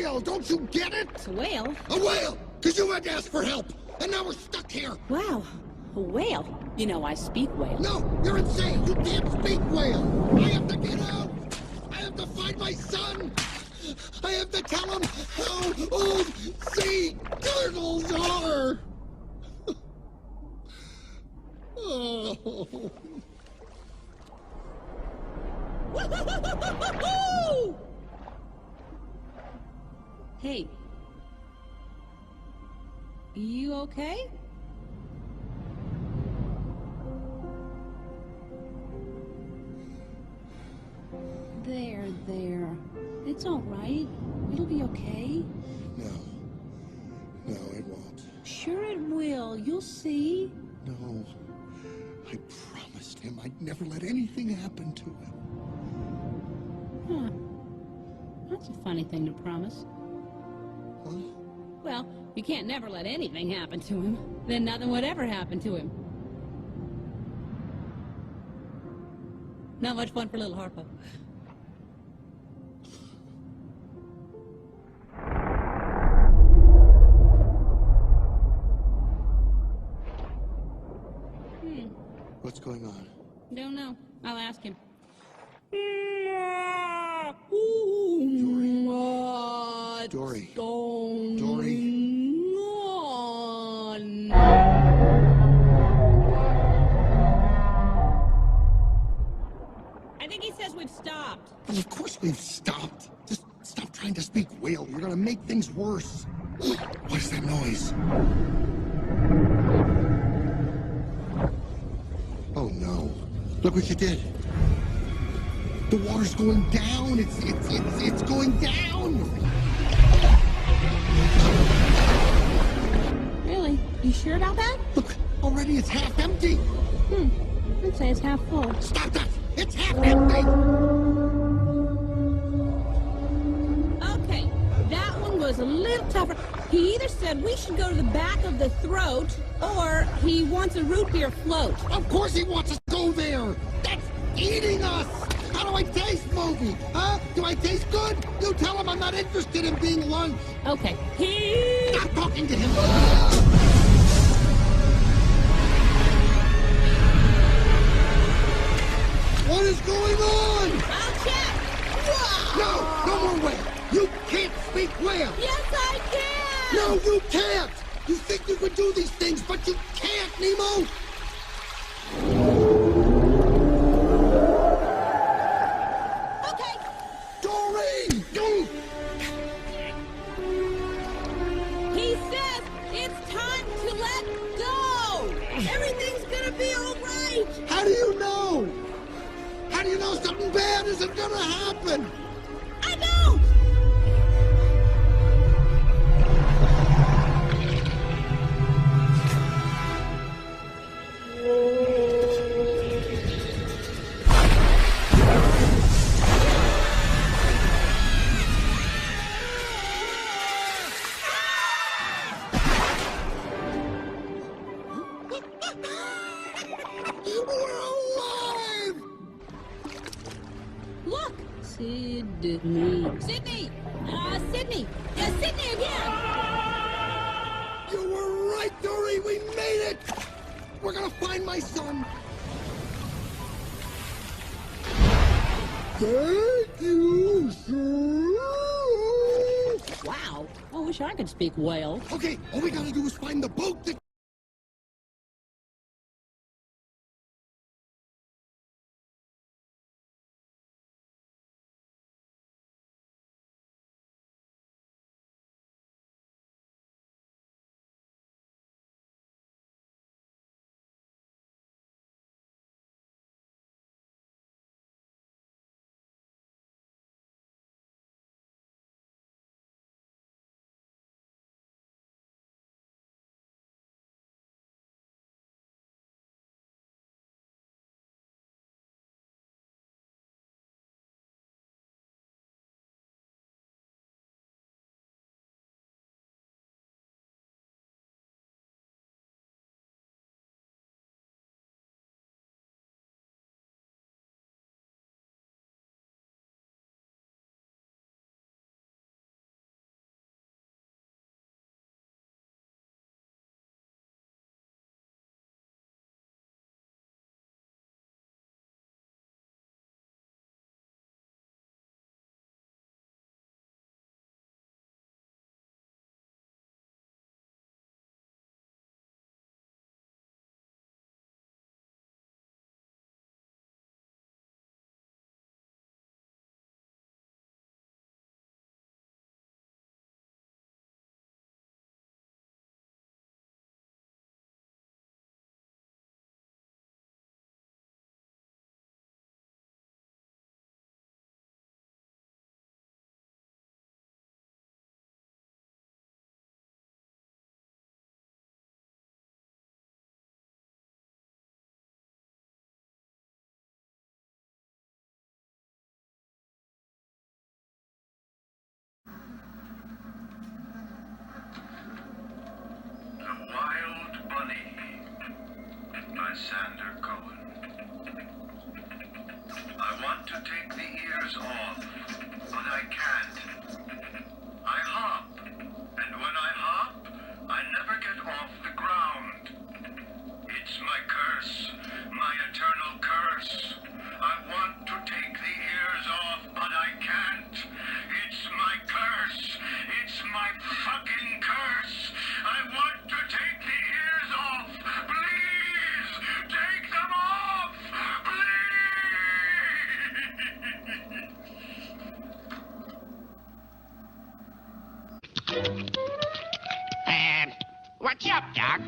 whale! Don't you get it? It's a whale? A whale! Because you had to ask for help, and now we're stuck here! Wow, a whale. You know, I speak whale. No, you're insane! You can't speak whale! I have to get out! I have to find my son! I have to tell him how old sea turtles are! Oh... Hey. You okay? There. It's all right. It'll be okay. No, it won't. Sure it will. You'll see. No. I promised him I'd never let anything happen to him. Huh. That's a funny thing to promise. Huh? Well, you can't never let anything happen to him. Then nothing would ever happen to him. Not much fun for little Harpo. What's going on? Don't know. I'll ask him. Dory. What's going Dory. on? I think he says we've stopped. Well, of course we've stopped. Just stop trying to speak whale. You're gonna make things worse. What is that noise? Oh no. Look what you did. The water's going down. It's going down. Really? You sure about that? Look, already it's half empty. I'd say it's half full. Stop that. It's half empty. Okay, that one was a little tougher. He either said we should go to the back of the throat, or he wants a root beer float. Of course he wants us to go there. That's eating us. How do I taste, Moby? Huh? Do I taste good? You tell him I'm not interested in being lunch. Okay. Stop talking to him. What is going on? I'll check. No more whale. You can't speak whale. Yes, I can. No, you can't. You think you can do these things, but you can't, Nemo. Okay. Dory! He says it's time to let go. Everything's gonna be all right. How do you know? How do you know something bad isn't gonna happen? I know. We're alive! Look. Sydney. Sydney, again. You were right, Dory! We made it! We're gonna find my son! Thank you, sir! Wow. I wish I could speak whale. Okay, all we gotta do is find the boat that What's up, Doc?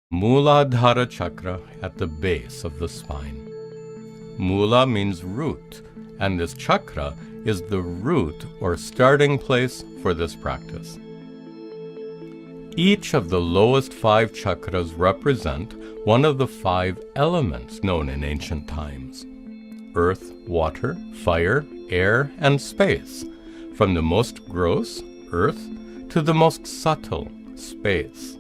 Muladhara chakra at the base of the spine. Mula means root, and this chakra is the root or starting place for this practice. Each of the lowest 5 chakras represent one of the 5 elements known in ancient times: earth, water, fire, air, and space, from the most gross, earth, to the most subtle, space.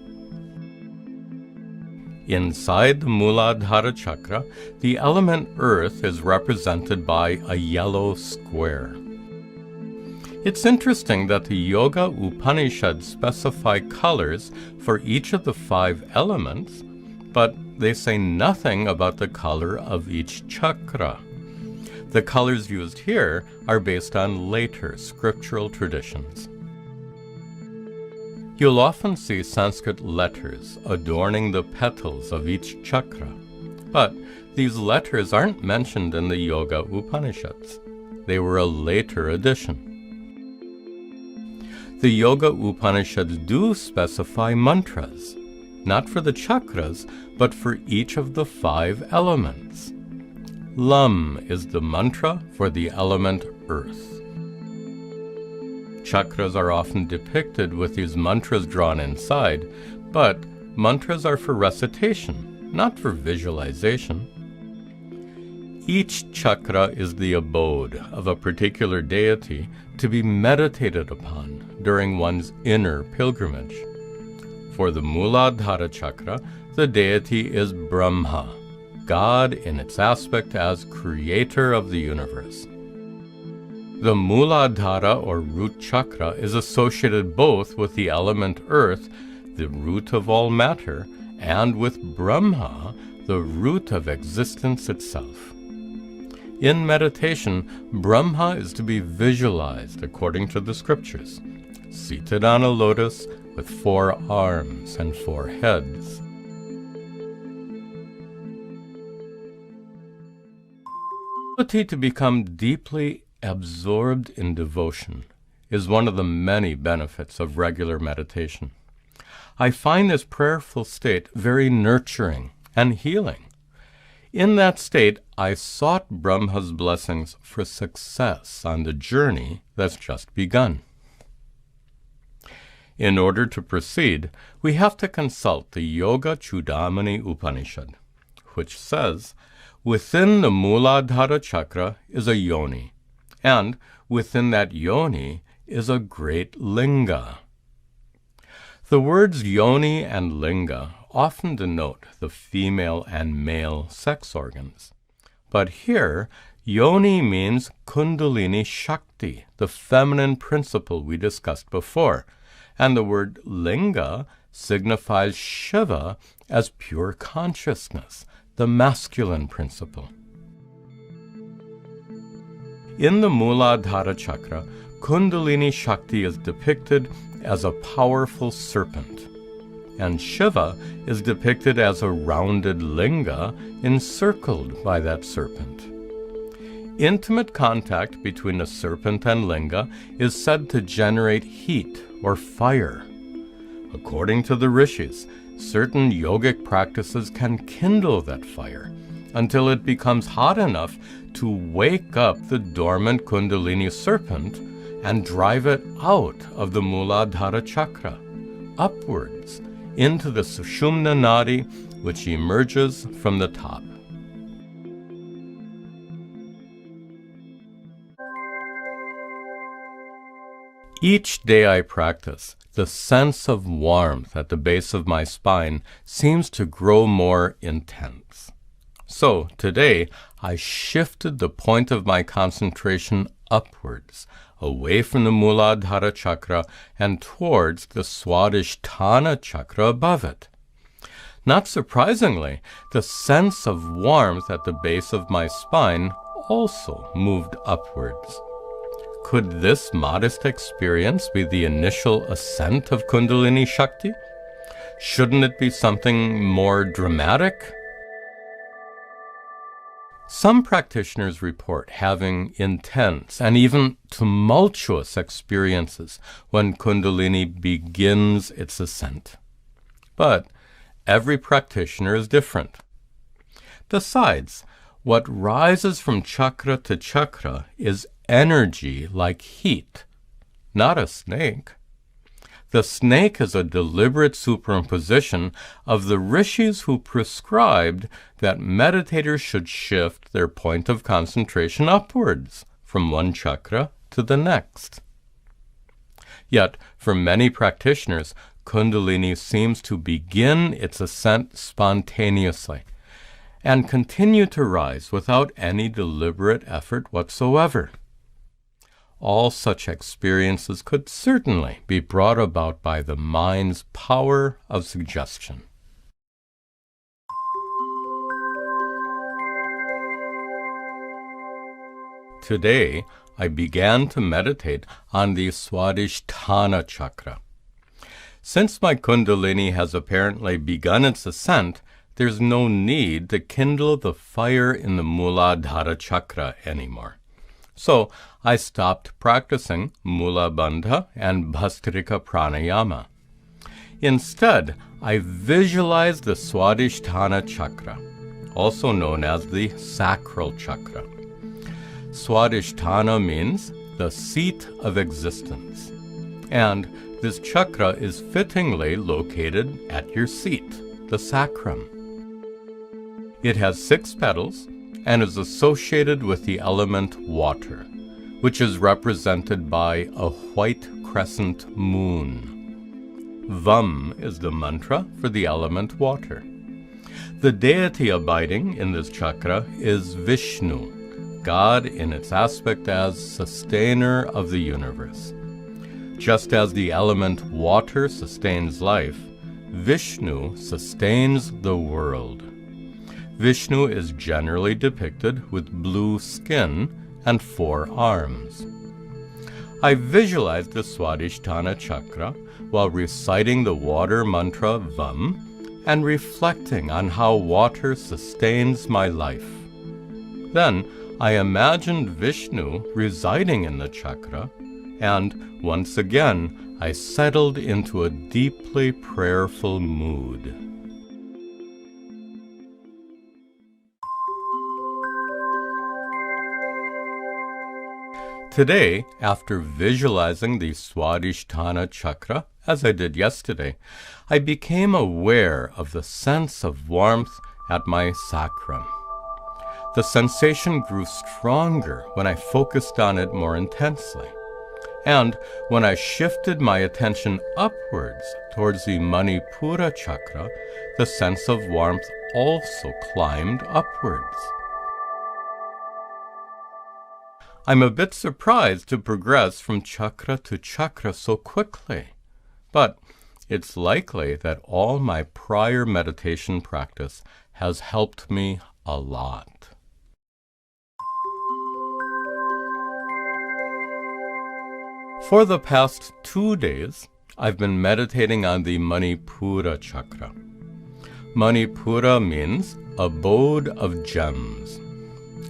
Inside the Muladhara chakra, the element earth is represented by a yellow square. It's interesting that the Yoga Upanishads specify colors for each of the 5 elements, but they say nothing about the color of each chakra. The colors used here are based on later scriptural traditions. You'll often see Sanskrit letters adorning the petals of each chakra, but these letters aren't mentioned in the Yoga Upanishads. They were a later addition. The Yoga Upanishads do specify mantras, not for the chakras, but for each of the 5 elements. Lam is the mantra for the element earth. chakras are often depicted with these mantras drawn inside, but mantras are for recitation, not for visualization. Each chakra is the abode of a particular deity to be meditated upon during one's inner pilgrimage. For the Muladhara chakra, the deity is Brahma, God in its aspect as creator of the universe. The Muladhara or root chakra is associated both with the element earth, the root of all matter, and with Brahma, the root of existence itself. In meditation, Brahma is to be visualized according to the scriptures, seated on a lotus with 4 arms and 4 heads. The ability to become deeply absorbed in devotion is one of the many benefits of regular meditation. I find this prayerful state very nurturing and healing. In that state, I sought Brahma's blessings for success on the journey that's just begun. In order to proceed, we have to consult the Yoga Chudamani Upanishad, which says, within the Muladhara chakra is a yoni, and within that yoni is a great linga. The words yoni and linga often denote the female and male sex organs. But here, yoni means Kundalini Shakti, the feminine principle we discussed before, and the word linga signifies Shiva as pure consciousness, the masculine principle. In the Muladhara chakra, Kundalini Shakti is depicted as a powerful serpent, and Shiva is depicted as a rounded linga encircled by that serpent. Intimate contact between the serpent and linga is said to generate heat or fire. According to the rishis, certain yogic practices can kindle that fire until it becomes hot enough to wake up the dormant Kundalini serpent and drive it out of the Muladhara chakra, upwards into the Sushumna Nadi, which emerges from the top. Each day I practice, the sense of warmth at the base of my spine seems to grow more intense. So today I shifted the point of my concentration upwards, away from the Muladhara chakra and towards the Swadhisthana chakra above it. Not surprisingly, the sense of warmth at the base of my spine also moved upwards. Could this modest experience be the initial ascent of Kundalini Shakti? Shouldn't it be something more dramatic? Some practitioners report having intense and even tumultuous experiences when Kundalini begins its ascent. But every practitioner is different. Besides, what rises from chakra to chakra is energy like heat, not a snake. The snake is a deliberate superimposition of the rishis who prescribed that meditators should shift their point of concentration upwards from one chakra to the next. Yet, for many practitioners, Kundalini seems to begin its ascent spontaneously and continue to rise without any deliberate effort whatsoever. All such experiences could certainly be brought about by the mind's power of suggestion. Today, I began to meditate on the Swadhisthana chakra. Since my Kundalini has apparently begun its ascent, there's no need to kindle the fire in the Muladhara chakra anymore. So I stopped practicing Mula Bandha and Bhastrika Pranayama. Instead, I visualized the Swadhisthana chakra, also known as the sacral chakra. Swadhisthana means the seat of existence, And this chakra is fittingly located at your seat, the sacrum. It has 6 petals and is associated with the element water, which is represented by a white crescent moon. Vam is the mantra for the element water. The deity abiding in this chakra is Vishnu, God in its aspect as sustainer of the universe. Just as the element water sustains life, Vishnu sustains the world. Vishnu is generally depicted with blue skin and 4 arms. I visualized the Swadhisthana chakra while reciting the water mantra Vam and reflecting on how water sustains my life. Then I imagined Vishnu residing in the chakra, and once again I settled into a deeply prayerful mood. Today, after visualizing the Swadhisthana chakra, as I did yesterday, I became aware of the sense of warmth at my sacrum. The sensation grew stronger when I focused on it more intensely. And when I shifted my attention upwards towards the Manipura chakra, the sense of warmth also climbed upwards. I'm a bit surprised to progress from chakra to chakra so quickly, but it's likely that all my prior meditation practice has helped me a lot. For the past 2 days, I've been meditating on the Manipura chakra. Manipura means abode of gems.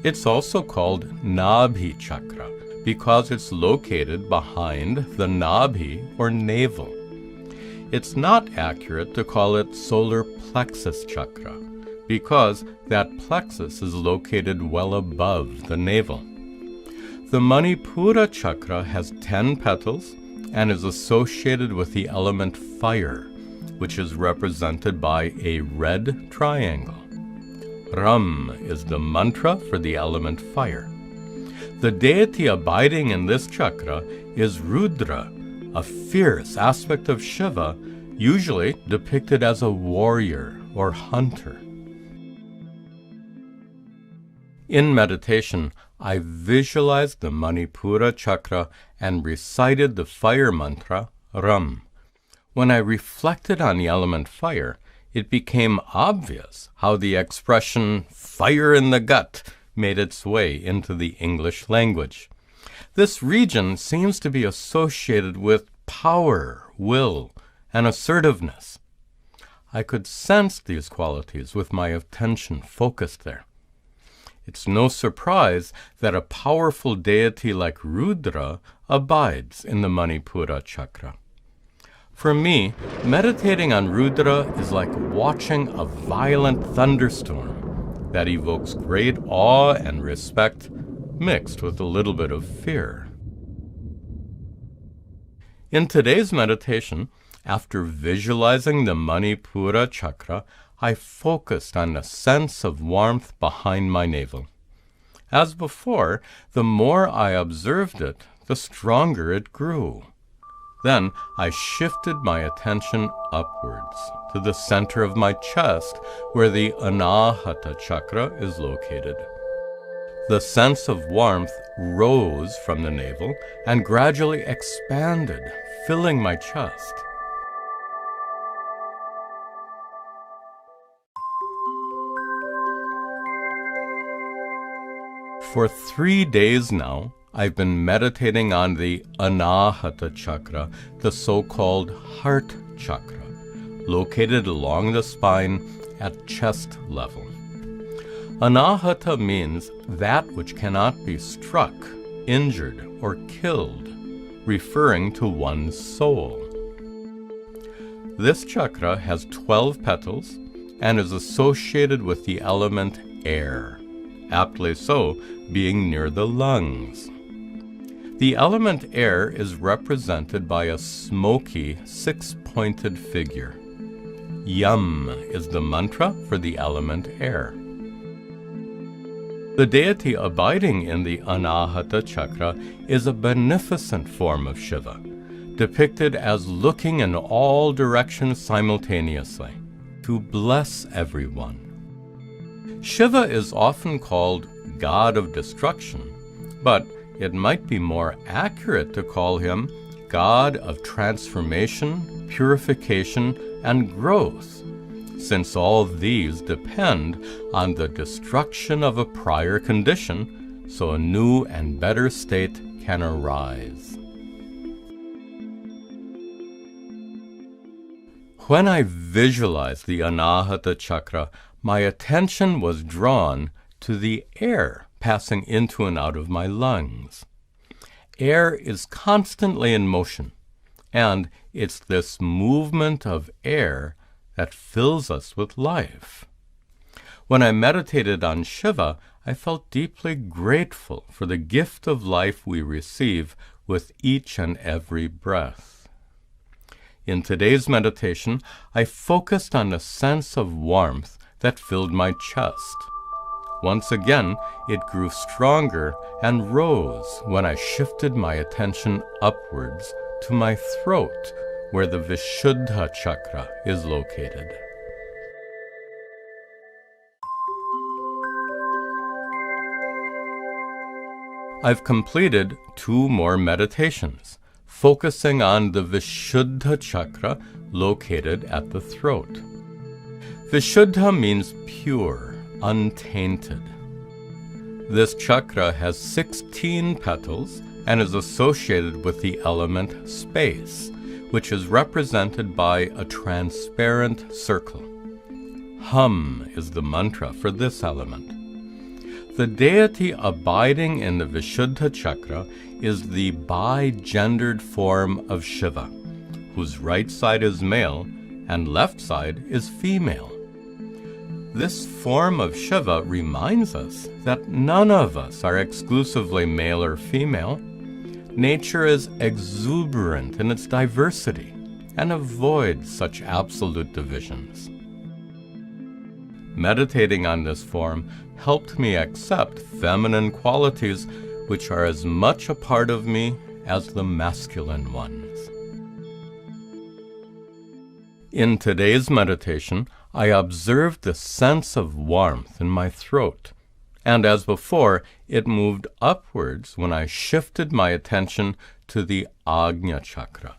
It's also called Nabhi chakra because it's located behind the Nabhi or navel. It's not accurate to call it solar plexus chakra because that plexus is located well above the navel. The Manipura chakra has 10 petals and is associated with the element fire, which is represented by a red triangle. Ram is the mantra for the element fire. The deity abiding in this chakra is Rudra, a fierce aspect of Shiva, usually depicted as a warrior or hunter. In meditation, I visualized the Manipura chakra and recited the fire mantra, Ram. When I reflected on the element fire, it became obvious how the expression fire in the gut made its way into the English language. This region seems to be associated with power, will, and assertiveness. I could sense these qualities with my attention focused there. It's no surprise that a powerful deity like Rudra abides in the Manipura chakra. For me, meditating on Rudra is like watching a violent thunderstorm that evokes great awe and respect mixed with a little bit of fear. In today's meditation, after visualizing the Manipura chakra, I focused on the sense of warmth behind my navel. As before, the more I observed it, the stronger it grew. Then I shifted my attention upwards to the center of my chest, where the Anahata chakra is located. The sense of warmth rose from the navel and gradually expanded, filling my chest. For 3 days now, I've been meditating on the Anahata chakra, the so-called heart chakra, located along the spine at chest level. Anahata means that which cannot be struck, injured, or killed, referring to one's soul. This chakra has 12 petals and is associated with the element air, aptly so being near the lungs. The element air is represented by a smoky, six-pointed figure. Yam is the mantra for the element air. The deity abiding in the Anahata chakra is a beneficent form of Shiva, depicted as looking in all directions simultaneously, to bless everyone. Shiva is often called God of Destruction, but it might be more accurate to call him God of Transformation, Purification, and Growth, since all these depend on the destruction of a prior condition so a new and better state can arise. When I visualized the Anahata chakra, my attention was drawn to the air passing into and out of my lungs. Air is constantly in motion, and it's this movement of air that fills us with life. When I meditated on Shiva, I felt deeply grateful for the gift of life we receive with each and every breath. In today's meditation, I focused on the sense of warmth that filled my chest. Once again, it grew stronger and rose when I shifted my attention upwards to my throat, where the Vishuddha chakra is located. I've completed 2 more meditations, focusing on the Vishuddha chakra located at the throat. Vishuddha means pure, untainted. This chakra has 16 petals and is associated with the element space, which is represented by a transparent circle. Hum is the mantra for this element. The deity abiding in the Vishuddha chakra is the bi-gendered form of Shiva, whose right side is male and left side is female. This form of Shiva reminds us that none of us are exclusively male or female. Nature is exuberant in its diversity and avoids such absolute divisions. Meditating on this form helped me accept feminine qualities which are as much a part of me as the masculine ones. In today's meditation, I observed the sense of warmth in my throat, and as before, it moved upwards when I shifted my attention to the Ajna chakra,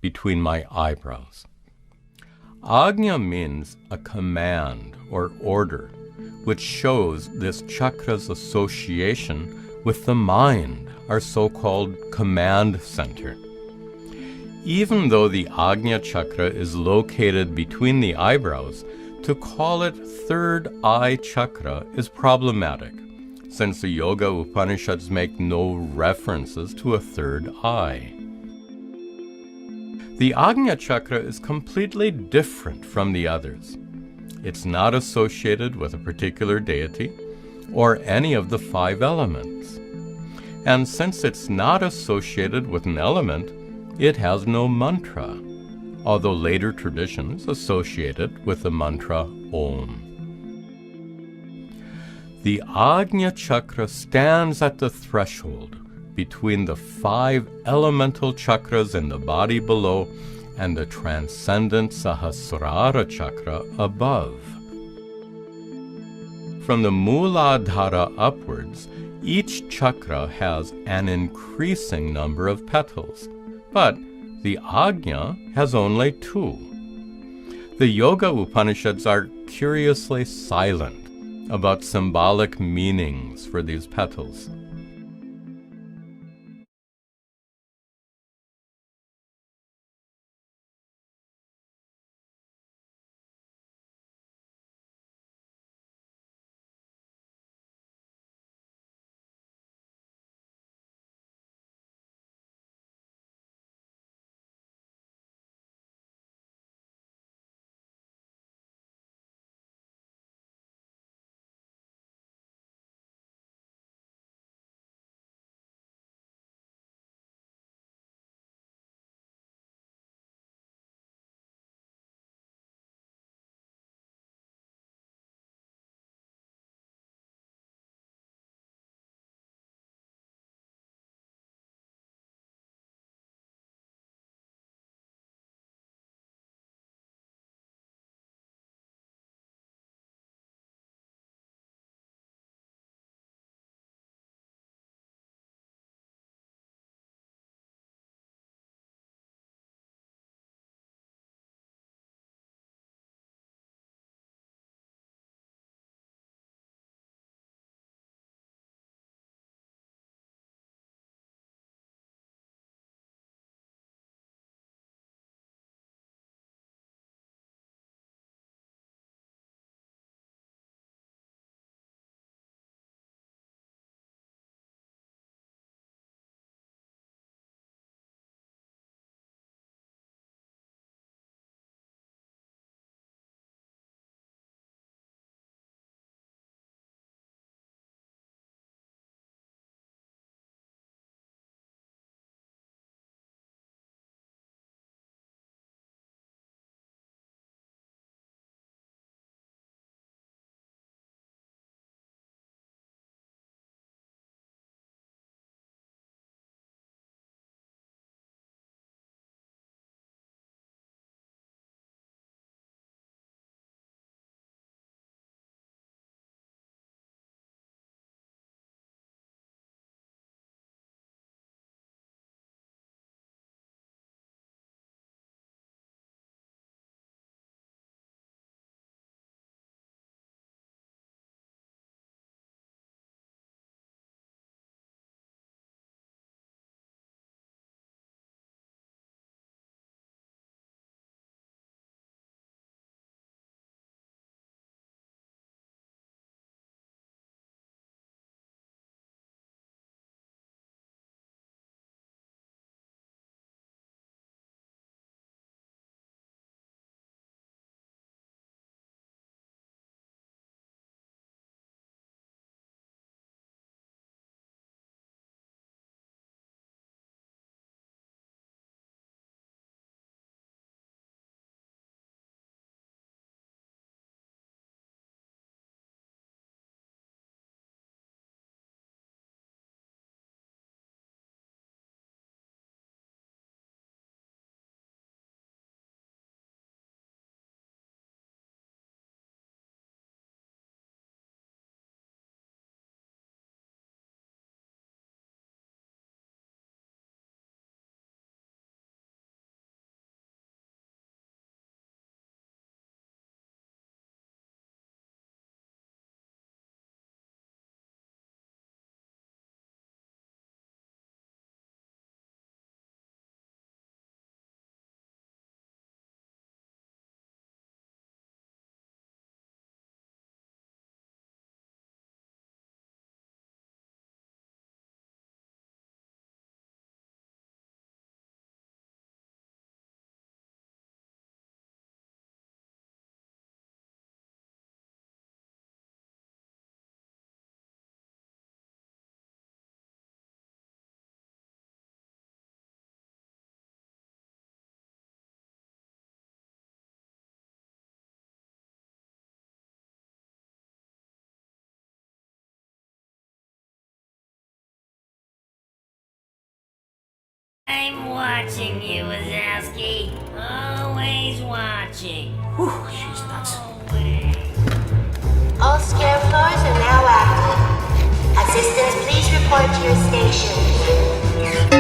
between my eyebrows. Ajna means a command or order, which shows this chakra's association with the mind, our so-called command center. Even though the Ajna chakra is located between the eyebrows, to call it third eye chakra is problematic, since the Yoga Upanishads make no references to a third eye. The Ajna chakra is completely different from the others. It's not associated with a particular deity or any of the 5 elements. And since it's not associated with an element, it has no mantra, although later traditions associate it with the mantra Om. The Ajna chakra stands at the threshold between the 5 elemental chakras in the body below and the transcendent Sahasrara chakra above. From the Muladhara upwards, each chakra has an increasing number of petals, but the Ajna has only 2. The Yoga Upanishads are curiously silent about symbolic meanings for these petals. I'm watching you, Wazowski. Always watching. Whew, she's nuts. Always. All scare floors are now active. Assistants, please report to your stations.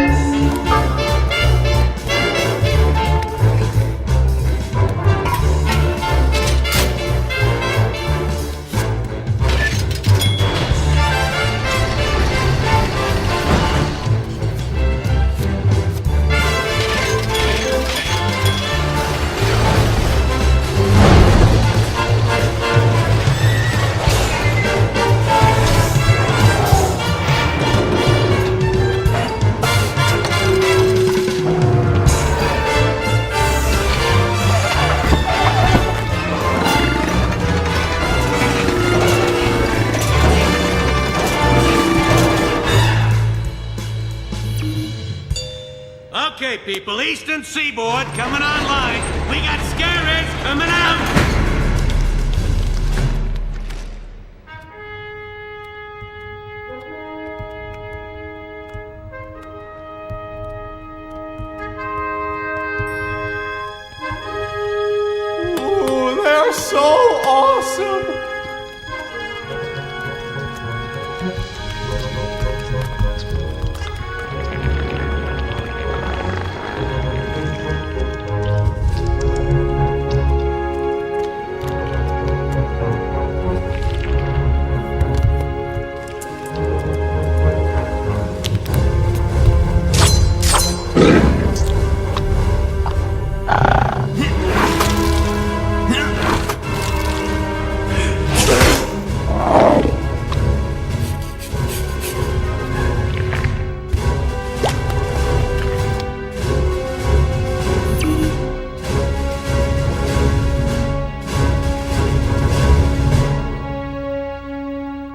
Okay, people, Eastern Seaboard coming online. We got scarers coming out. Ooh, they're so awesome!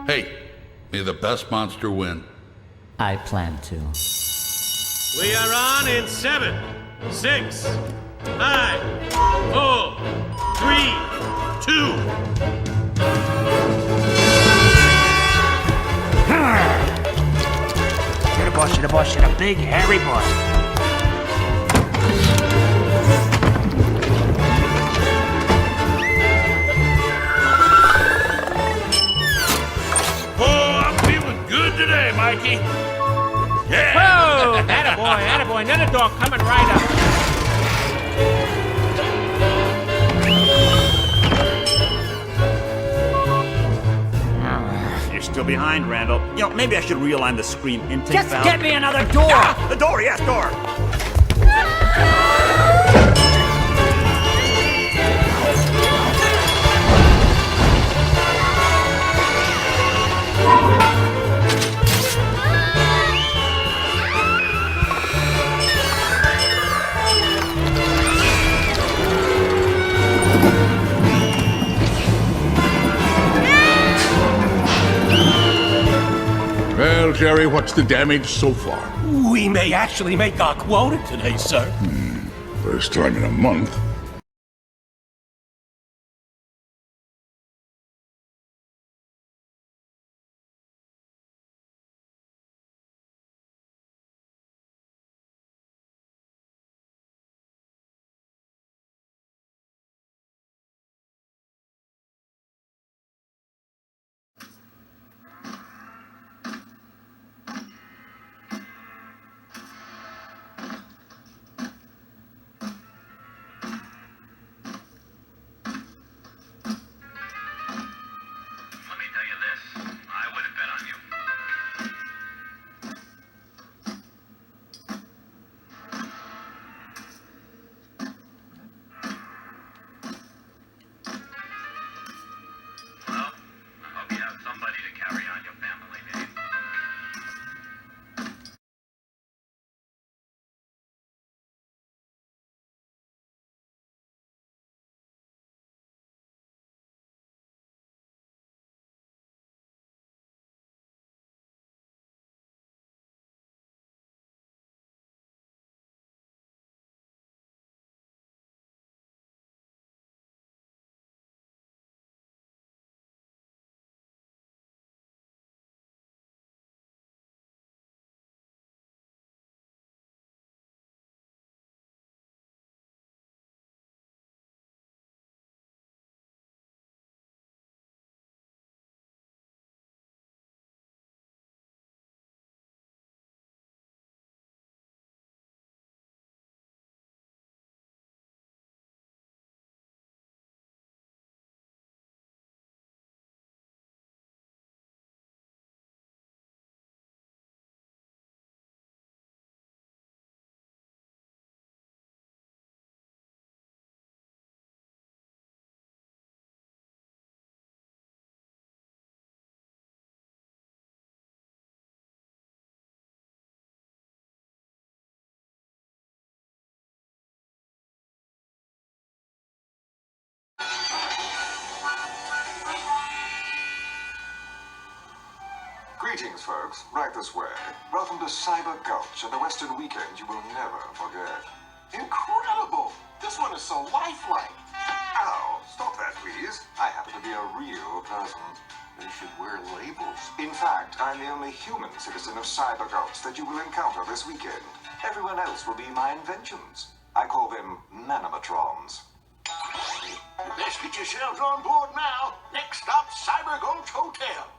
Hey, may the best monster win. I plan to. We are on in 7, 6, 5, 4, 3, 2. You're the boss, you're the big hairy boss. Oh, I'm feeling good today, Mikey. Yeah. Whoa! Attaboy, another dog coming right up. You're still behind, Randall. You know, maybe I should realign the screen intake Just valve. get me another door! Ah, the door, yes, door. Well, Jerry, what's the damage so far? We may actually make our quota today, sir. First time in a month. Greetings, folks. Right this way. Welcome to Cyber Gulch, and a Western weekend you will never forget. Incredible! This one is so lifelike. Ow, stop that, please. I happen to be a real person. They should wear labels. In fact, I'm the only human citizen of Cyber Gulch that you will encounter this weekend. Everyone else will be my inventions. I call them nanomatrons. Best get yourselves on board now. Next stop, Cyber Gulch Hotel.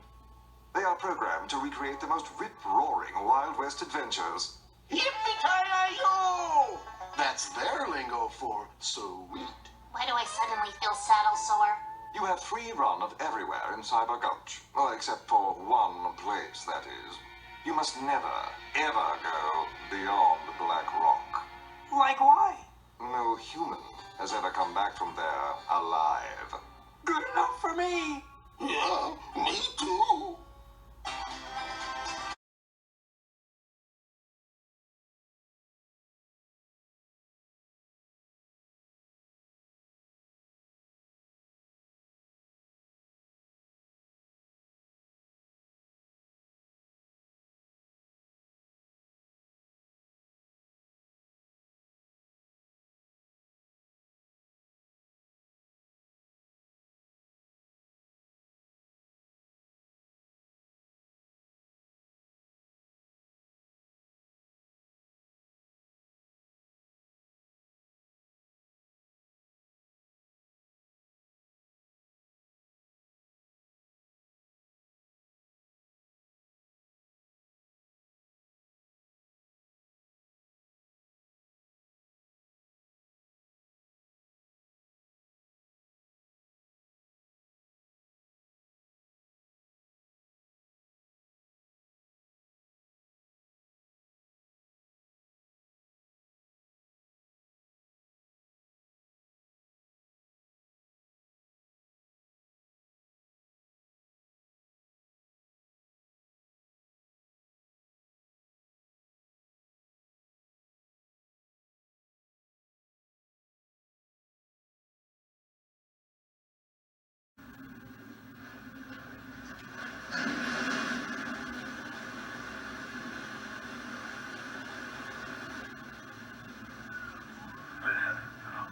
They are programmed to recreate the most rip-roaring Wild West adventures. Yippee-ki-yo! That's their lingo for sweet. Why do I suddenly feel saddle sore? You have free run of everywhere in Cyber Gulch. Well, except for one place, that is. You must never, ever go beyond Black Rock. Like why? No human has ever come back from there alive. Good enough for me. Yeah, me too.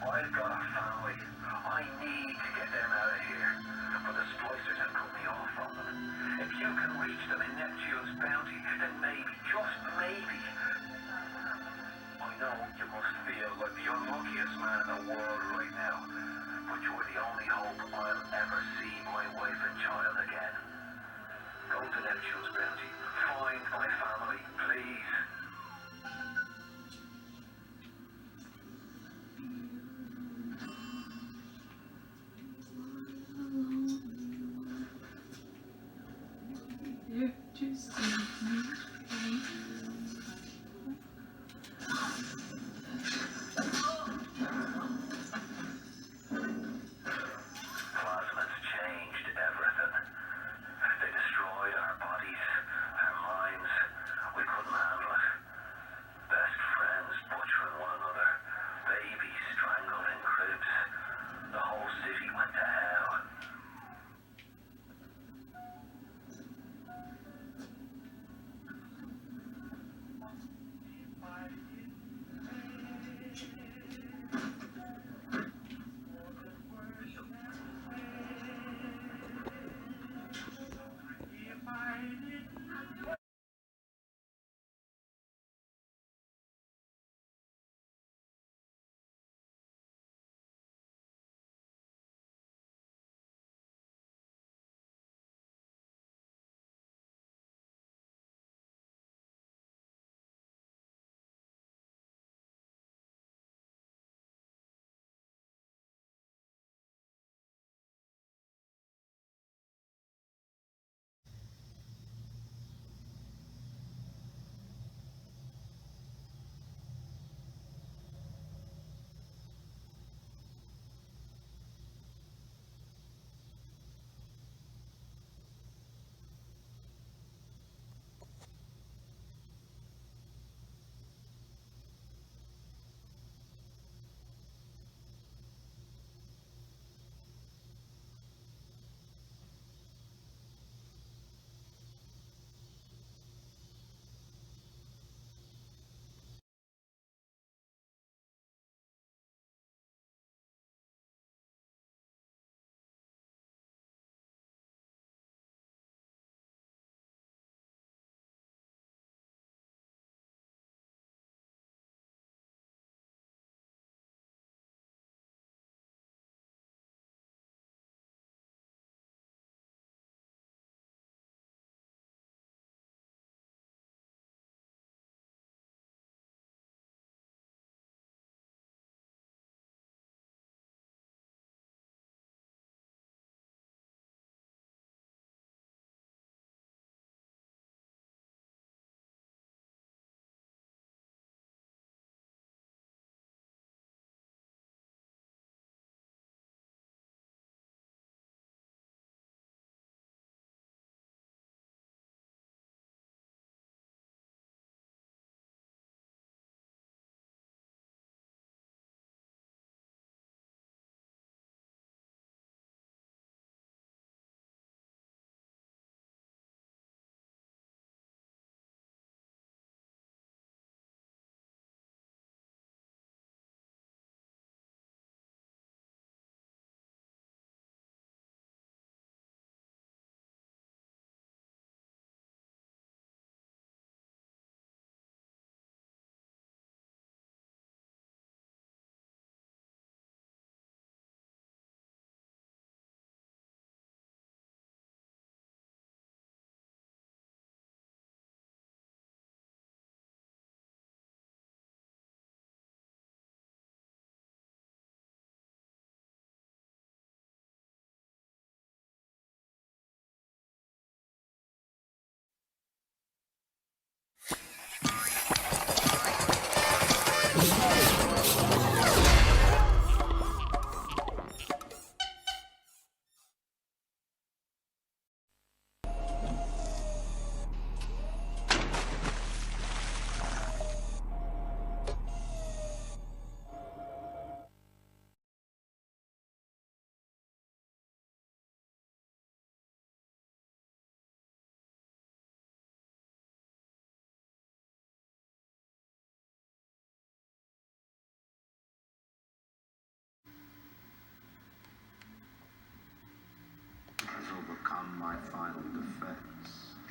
I've got a family. I need to get them out of here. But the splicers have cut me off from them. If you can reach them in Neptune's bounty, then maybe, just maybe. I know you must feel like the unluckiest man in the world right now. But you're the only hope I'll ever see my wife and child again. Go to Neptune's bounty. Find my family, please. Plasma's changed everything. They destroyed our bodies, our minds. We couldn't handle it.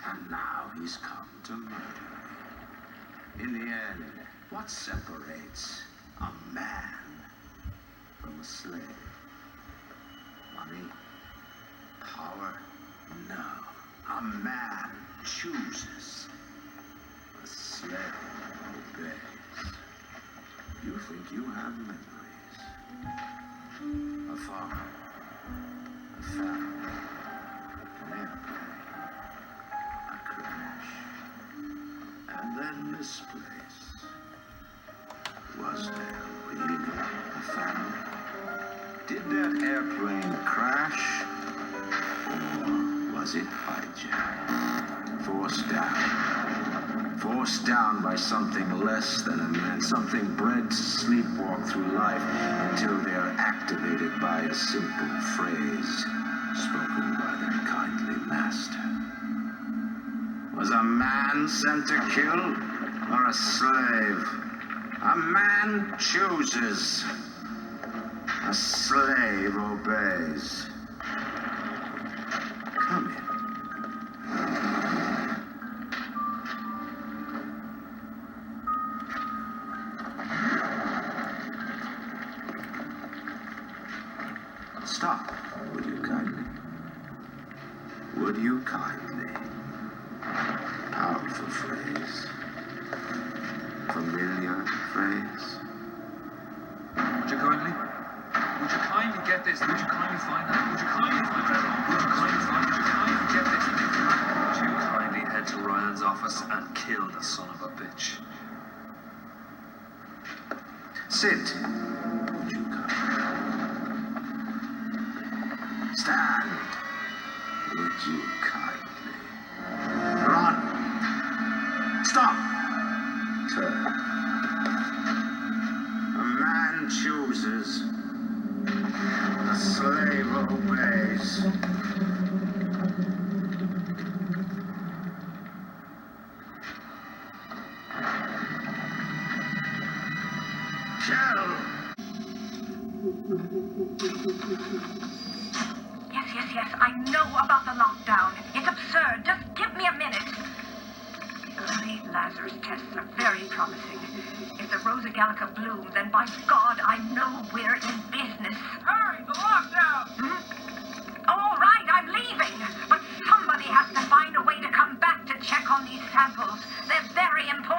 And now he's come to murder me. In the end, what separates a man from a slave? Money? Power? No. A man chooses. A slave obeys. You think you have memories. A farm. A family. An airplane. A crash. And then this place. Was there really a family? Did that airplane crash? Or was it hijacked? Forced down by something less than a man, something bred to sleepwalk through life until they are activated by a simple phrase spoken by their kindly master. Was a man sent to kill or a slave? A man chooses. A slave obeys. Come in. Stop, would you kindly? Would you kindly? Powerful phrase. Familiar phrase. Would you kindly? Would you kindly get this? Would you kindly find that? Would you kindly find that? Would you kindly find? Would you kindly get this? Would you kindly head to Ryan's office and kill the son of a bitch? Sit. Would you kindly? Stand. Would you kindly? Run. Stop. Turn. A man chooses. A slave obeys. Kill. Yes, I know about the lockdown. It's absurd. Just give me a minute. Early Lazarus tests are very promising. If the Rosa Gallica blooms, then by God, I know we're in business. Hurry, the lockdown! All right, I'm leaving. But somebody has to find a way to come back to check on these samples. They're very important.